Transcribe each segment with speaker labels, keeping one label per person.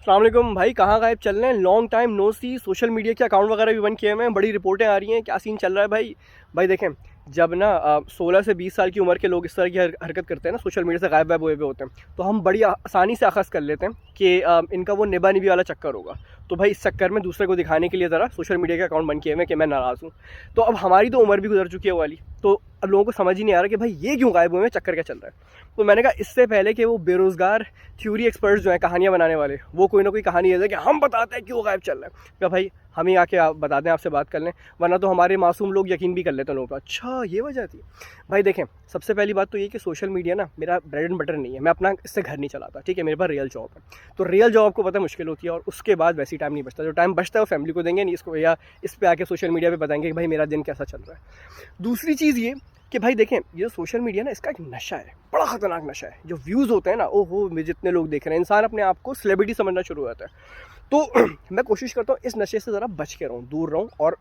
Speaker 1: अस्सलाम वालेकुम भाई, कहाँ गायब चल रहे हैं? लॉन्ग टाइम नो सी। सोशल मीडिया के अकाउंट वगैरह भी बंद किए हुए हैं, बड़ी रिपोर्टें आ रही हैं, क्या सीन चल रहा है भाई? भाई देखें, जब ना 16 से 20 साल की उम्र के लोग इस तरह की हरकत करते हैं ना, सोशल मीडिया से गायब हुए होते हैं, तो हम बड़ी आसानी से अखज़ कर लेते हैं कि इनका वो निभा निभी वाला चक्कर होगा। तो भाई इस चक्कर में दूसरे को दिखाने के लिए ज़रा सोशल मीडिया के अकाउंट बंद किए हुए हैं कि मैं नाराज़ हूँ। तो अब हमारी तो उम्र भी गुजर चुकी है वो वाली, तो अब लोगों को समझ ही नहीं आ रहा कि भाई ये क्यों गायब हुए हैं, चक्कर क्या चल रहा है। तो मैंने कहा इससे पहले कि वो बेरोज़गार थ्योरी एक्सपर्ट्स जो हैं, कहानियाँ बनाने वाले, वो कोई ना कोई कहानी दे कि हम बताते हैं क्यों गायब चल रहा है, क्या भाई हम ही आके आप बता दें, आपसे बात कर लें, वरना तो हमारे मासूम लोग यकीन भी कर लेते हैं लोगों पर। अच्छा ये वजह थी। भाई देखें, सबसे पहली बात तो ये कि सोशल मीडिया ना मेरा ब्रेड एंड बटर नहीं है, मैं अपना इससे घर नहीं चलाता, ठीक है, मेरे पास रियल जॉब है। तो रियल जॉब आपको पता मुश्किल होती है, और उसके बाद वैसी टाइम नहीं बचता। जो टाइम बचता है वो फैमिली को देंगे नहीं, इसको या इस पे आके सोशल मीडिया पे बताएंगे कि भाई मेरा दिन कैसा चल रहा है। दूसरी चीज़ ये कि भाई देखें, ये सोशल मीडिया ना इसका एक नशा है, बड़ा ख़तरनाक नशा है। जो व्यूज़ होते हैं ना, ओहो मुझे जितने लोग देख रहे हैं, इंसान अपने आप को सेलिब्रिटी समझना शुरू हो जाता है। तो मैं कोशिश करता हूँ इस नशे से ज़रा बच के रहूँ, दूर रहूँ, और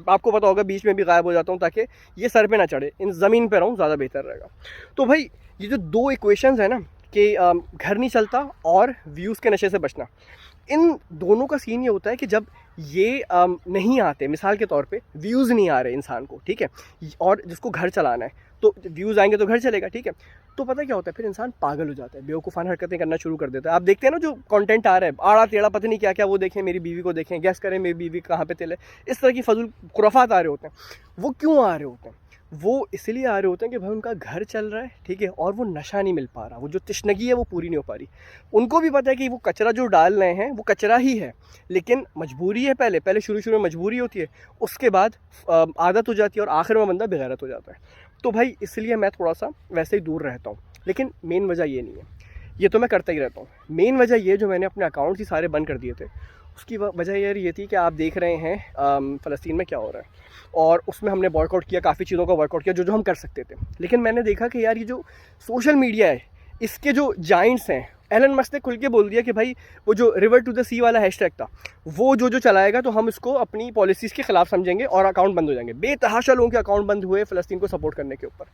Speaker 1: आपको पता होगा बीच में भी गायब हो जाता हूँ ताकि ये सर पे ना चढ़े, इन ज़मीन पे रहूँ, ज़्यादा बेहतर रहेगा। तो भाई ये जो दो इक्वेशंस है ना कि घर नहीं चलता और व्यूज़ के नशे से बचना, इन दोनों का सीन ये होता है कि जब ये नहीं आते, मिसाल के तौर पे व्यूज़ नहीं आ रहे इंसान को, ठीक है, और जिसको घर चलाना है, तो व्यूज़ आएंगे तो घर चलेगा, ठीक है। तो पता क्या होता है, फिर इंसान पागल हो जाता है, बेवकूफ़ाना हरकतें करना शुरू कर देता है। आप देखते हैं ना जो कंटेंट आ रहा है, आड़ा टेढ़ा पता नहीं क्या क्या, वो देखें मेरी बीवी को देखें, गैस करें मेरी बीवी कहाँ पे तिल है, इस तरह की फजूल खुराफात आ रहे होते हैं। वो क्यों आ रहे होते हैं? वो इसलिए आ रहे होते हैं कि भाई उनका घर चल रहा है, ठीक है, और वो नशा नहीं मिल पा रहा, वो जो तशनगी है वो पूरी नहीं हो पा रही। उनको भी पता है कि वो कचरा जो डाल रहे हैं वो कचरा ही है, लेकिन मजबूरी है, पहले शुरू में मजबूरी होती है, उसके बाद आदत हो जाती है, और आखिर में बंदा बेगैरत हो जाता है। तो भाई इसलिए मैं थोड़ा सा वैसे ही दूर रहता हूँ, लेकिन मेन वजह ये नहीं है, ये तो मैं करता ही रहता हूँ। मेन वजह ये, जो मैंने अपने अकाउंट्स ही सारे बंद कर दिए थे, उसकी वजह ये थी कि आप देख रहे हैं फ़लस्तीन में क्या हो रहा है, और उसमें हमने बॉयकॉट किया, काफ़ी चीज़ों का बॉयकॉट किया जो हम कर सकते थे। लेकिन मैंने देखा कि यार ये जो सोशल मीडिया है, इसके जो जाइंट्स हैं, एलन मस्क ने खुल के बोल दिया कि भाई वो जो रिवर टू द सी वाला हैशटैग था, वो जो चलाएगा तो हम इसको अपनी पॉलिसीज़ के ख़िलाफ़ समझेंगे और अकाउंट बंद हो जाएंगे। बेतहाशा लोगों के अकाउंट बंद हुए फ़लस्तीन को सपोर्ट करने के ऊपर।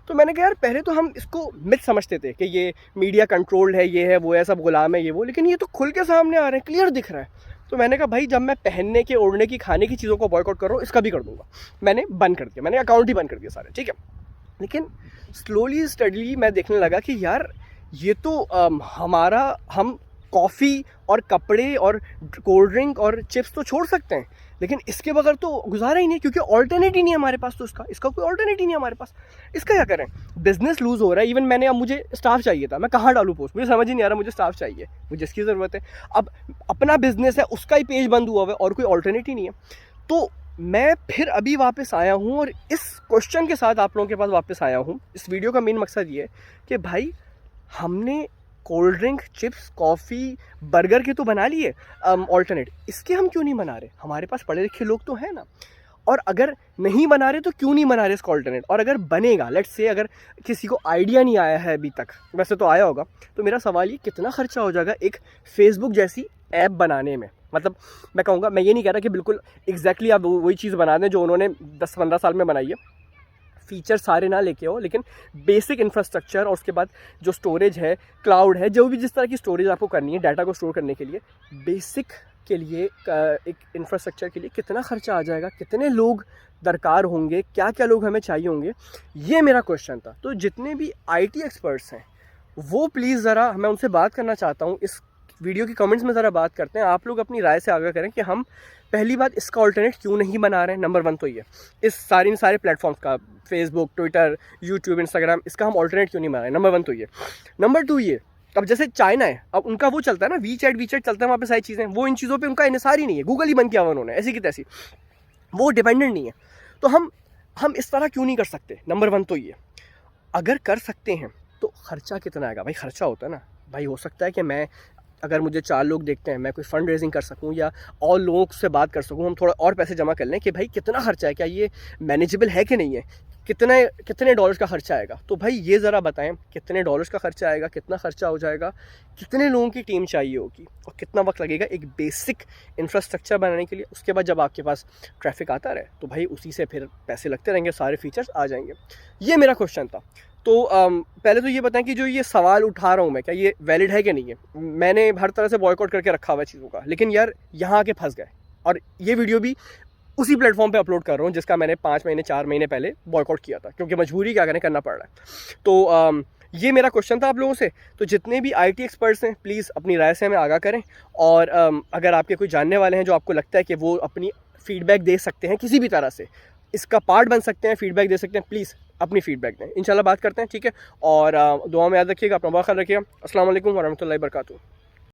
Speaker 1: तो मैंने कहा यार, पहले तो हम इसको मिथ समझते थे कि ये मीडिया कंट्रोल्ड है, ये है वो है, सब गुलाम है ये वो, लेकिन ये तो खुल के सामने आ रहे हैं, क्लियर दिख रहा है। तो मैंने कहा भाई जब मैं पहनने के, ओढ़ने की, खाने की चीज़ों को बॉयकॉट कर रहा हूँ, इसका भी कर दूंगा। मैंने बंद कर दिया, मैंने अकाउंट ही बंद कर दिया सारे, ठीक है। लेकिन स्लोली स्टडीली मैं देखने लगा कि यार ये तो हम कॉफ़ी और कपड़े और कोल्ड ड्रिंक और चिप्स तो छोड़ सकते हैं, लेकिन इसके बगैर तो गुजारा ही नहीं, क्योंकि ऑल्टरनेट ही नहीं है हमारे पास। तो इसका कोई ऑल्टरनेट ही नहीं है हमारे पास, इसका क्या करें? बिजनेस लूज़ हो रहा है। इवन अब मुझे स्टाफ चाहिए था, मैं कहाँ डालूँ पोस्ट, मुझे समझ ही नहीं आ रहा, मुझे स्टाफ चाहिए, मुझे इसकी ज़रूरत है। अब अपना बिजनेस है, उसका ही पेज बंद हुआ हुआ है, और कोई ऑल्टरनेट ही नहीं है। तो मैं फिर अभी वापस आया हूँ, और इस क्वेश्चन के साथ आप लोगों के पास वापस आया हूँ। इस वीडियो का मेन मकसद ये है कि भाई हमने cold drink, chips, coffee, burger के तो बना लिए ऑल्टरनेट, इसके हम क्यों नहीं बना रहे? हमारे पास पढ़े लिखे लोग तो हैं ना। और अगर नहीं बना रहे तो क्यों नहीं बना रहे इसका ऑल्टरनेट? और अगर बनेगा, लेट्स से अगर किसी को आइडिया नहीं आया है अभी तक, वैसे तो आया होगा, तो मेरा सवाल ये, कितना खर्चा हो जाएगा एक फेसबुक जैसी ऐप बनाने में? मतलब मैं कहूँगा, मैं ये नहीं कह रहा कि बिल्कुल एग्जैक्टली आप वही चीज़ बना दें जो उन्होंने 10-15 साल में बनाई है, फीचर सारे ना लेके हो, लेकिन बेसिक इंफ्रास्ट्रक्चर, और उसके बाद जो स्टोरेज है, क्लाउड है, जो भी जिस तरह की स्टोरेज आपको करनी है डाटा को स्टोर करने के लिए, बेसिक के लिए एक इंफ्रास्ट्रक्चर के लिए कितना खर्चा आ जाएगा, कितने लोग दरकार होंगे, क्या क्या लोग हमें चाहिए होंगे, ये मेरा क्वेश्चन था। तो जितने भी आईटी एक्सपर्ट्स हैं वो प्लीज़ ज़रा, मैं उनसे बात करना चाहता हूँ, इस वीडियो की कमेंट्स में ज़रा बात करते हैं, आप लोग अपनी राय से आगाह करें कि हम पहली बात इसका ऑल्टरनेट क्यों नहीं बना रहे हैं। नंबर 1 तो ये, इस सारे प्लेटफॉर्म्स का, फेसबुक, ट्विटर, यूट्यूब, इंस्टाग्राम, इसका हम ऑल्टरनेट क्यों नहीं बना रहे हैं। नंबर 1 तो ये। नंबर 2 ये, अब जैसे चाइना है, अब उनका वो चलता है ना, वी चैट चलता है, वहाँ पे सारी चीज़ें, वो इन चीज़ों पे उनका इन्हिसार ही नहीं है, गूगल ही बंद किया हुआ उन्होंने ऐसी की तैसी, वो डिपेंडेंट नहीं है। तो हम इस तरह क्यों नहीं कर सकते? नंबर 1 तो ये। अगर कर सकते हैं तो खर्चा कितना आएगा? भाई खर्चा होता है ना भाई, हो सकता है कि मैं, अगर मुझे 4 लोग देखते हैं, मैं कोई फंड रेजिंग कर सकूं, या और लोगों से बात कर सकूं, हम थोड़ा और पैसे जमा कर लें कि भाई कितना खर्चा है, क्या ये मैनेजेबल है कि नहीं है, कितने डॉलर्स का खर्चा आएगा। तो भाई ये ज़रा बताएं, कितने डॉलर्स का खर्चा आएगा, कितना खर्चा हो जाएगा, कितने लोगों की टीम चाहिए होगी, और कितना वक्त लगेगा एक बेसिक इंफ्रास्ट्रक्चर बनाने के लिए। उसके बाद जब आपके पास ट्रैफिक आता रहे तो भाई उसी से फिर पैसे लगते रहेंगे, सारे फीचर्स आ जाएंगे। ये मेरा क्वेश्चन था। तो पहले तो ये बताएं कि जो ये सवाल उठा रहा हूँ मैं, क्या ये वैलिड है कि नहीं है। मैंने हर तरह से बॉयकॉट करके रखा हुआ है चीज़ों का, लेकिन यार यहाँ आके फंस गए, और ये वीडियो भी उसी प्लेटफॉर्म पे अपलोड कर रहा हूँ जिसका मैंने 5 महीने 4 महीने पहले बॉयकॉट किया था, क्योंकि मजबूरी क्या करें, करना पड़ रहा है। तो ये मेरा क्वेश्चन था आप लोगों से। तो जितने भी IT एक्सपर्ट्स हैं, प्लीज़ अपनी राय से हमें आगाह करें, और अगर आपके कोई जानने वाले हैं जो आपको लगता है कि वो अपनी फ़ीडबैक दे सकते हैं, किसी भी तरह से इसका पार्ट बन सकते हैं, फ़ीडबैक दे सकते हैं, प्लीज़ अपनी फ़ीडबैक दें। इंशाल्लाह बात करते हैं, ठीक है। और दुआ में याद रखिएगा, अपना बहुत ख्याल रखिएगा। अस्सलाम वालेकुम वरहमतुल्लाहि वबरकातुहू।